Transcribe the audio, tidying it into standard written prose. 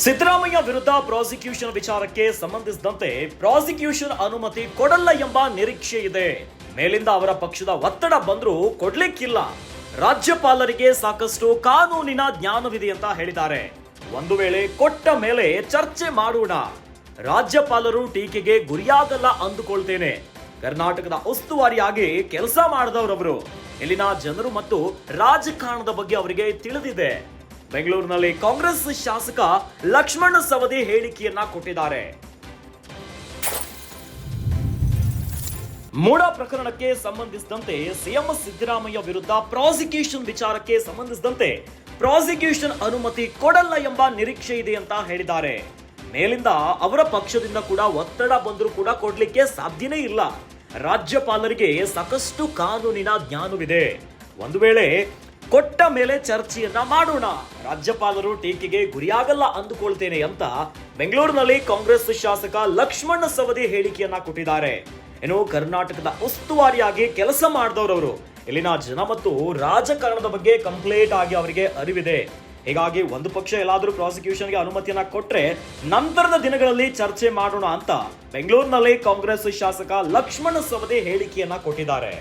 ಸಿದ್ದರಾಮಯ್ಯ ವಿರುದ್ಧ ಪ್ರಾಸಿಕ್ಯೂಷನ್ ವಿಚಾರಕ್ಕೆ ಸಂಬಂಧಿಸಿದಂತೆ ಪ್ರಾಸಿಕ್ಯೂಷನ್ ಅನುಮತಿ ಕೊಡಲ್ಲ ಎಂಬ ನಿರೀಕ್ಷೆ ಇದೆ. ಮೇಲಿಂದ ಅವರ ಪಕ್ಷದ ಒತ್ತಡ ಬಂದರೂ ಕೊಡ್ಲಿಕ್ಕಿಲ್ಲ. ರಾಜ್ಯಪಾಲರಿಗೆ ಸಾಕಷ್ಟು ಕಾನೂನಿನ ಜ್ಞಾನವಿದೆ ಅಂತ ಹೇಳಿದ್ದಾರೆ. ಒಂದು ವೇಳೆ ಕೊಟ್ಟ ಮೇಲೆ ಚರ್ಚೆ ಮಾಡೋಣ. ರಾಜ್ಯಪಾಲರು ಟೀಕೆಗೆ ಗುರಿಯಾಗಲ್ಲ ಅಂದುಕೊಳ್ತೇನೆ. ಕರ್ನಾಟಕದ ಉಸ್ತುವಾರಿಯಾಗಿ ಕೆಲಸ ಮಾಡಿದವರವರು. ಇಲ್ಲಿನ ಜನರು ಮತ್ತು ರಾಜಕಾರಣದ ಬಗ್ಗೆ ಅವರಿಗೆ ತಿಳಿದಿದೆ. ಬೆಂಗಳೂರಿನಲ್ಲಿ ಕಾಂಗ್ರೆಸ್ ಶಾಸಕ ಲಕ್ಷ್ಮಣ ಸವದಿ ಹೇಳಿಕೆಯನ್ನ ಕೊಟ್ಟಿದ್ದಾರೆ. ಮೂಡ ಪ್ರಕರಣಕ್ಕೆ ಸಂಬಂಧಿಸಿದಂತೆ ಸಿಎಂ ಸಿದ್ದರಾಮಯ್ಯ ವಿರುದ್ಧ ಪ್ರಾಸಿಕ್ಯೂಷನ್ ವಿಚಾರಕ್ಕೆ ಸಂಬಂಧಿಸಿದಂತೆ ಪ್ರಾಸಿಕ್ಯೂಷನ್ ಅನುಮತಿ ಕೊಡಲ್ಲ ಎಂಬ ನಿರೀಕ್ಷೆ ಇದೆ ಅಂತ ಹೇಳಿದ್ದಾರೆ. ಮೇಲಿಂದ ಅವರ ಪಕ್ಷದಿಂದ ಕೂಡ ಒತ್ತಡ ಬಂದರೂ ಕೂಡ ಕೊಡ್ಲಿಕ್ಕೆ ಸಾಧ್ಯನೇ ಇಲ್ಲ. ರಾಜ್ಯಪಾಲರಿಗೆ ಸಾಕಷ್ಟು ಕಾನೂನಿನ ಜ್ಞಾನವಿದೆ. ಒಂದು ವೇಳೆ ಕೊಟ್ಟ ಮೇಲೆ ಚರ್ಚೆಯನ್ನ ಮಾಡೋಣ. ರಾಜ್ಯಪಾಲರು ಟೀಕೆಗೆ ಗುರಿಯಾಗಲ್ಲ ಅಂದುಕೊಳ್ತೇನೆ ಅಂತ ಬೆಂಗಳೂರಿನಲ್ಲಿ ಕಾಂಗ್ರೆಸ್ ಶಾಸಕ ಲಕ್ಷ್ಮಣ ಸವದಿ ಹೇಳಿಕೆಯನ್ನ ಕೊಟ್ಟಿದ್ದಾರೆ. ಇನ್ನು ಕರ್ನಾಟಕದ ಉಸ್ತುವಾರಿಯಾಗಿ ಕೆಲಸ ಮಾಡಿದವರವರು. ಇಲ್ಲಿನ ಜನ ಮತ್ತು ರಾಜಕಾರಣದ ಬಗ್ಗೆ ಕಂಪ್ಲೀಟ್ ಆಗಿ ಅವರಿಗೆ ಅರಿವಿದೆ. ಹೀಗಾಗಿ ಒಂದು ಪಕ್ಷ ಎಲ್ಲಾದ್ರೂ ಪ್ರಾಸಿಕ್ಯೂಷನ್ಗೆ ಅನುಮತಿಯನ್ನ ಕೊಟ್ರೆ ನಂತರದ ದಿನಗಳಲ್ಲಿ ಚರ್ಚೆ ಮಾಡೋಣ ಅಂತ ಬೆಂಗಳೂರಿನಲ್ಲಿ ಕಾಂಗ್ರೆಸ್ ಶಾಸಕ ಲಕ್ಷ್ಮಣ ಸವದಿ ಹೇಳಿಕೆಯನ್ನ ಕೊಟ್ಟಿದ್ದಾರೆ.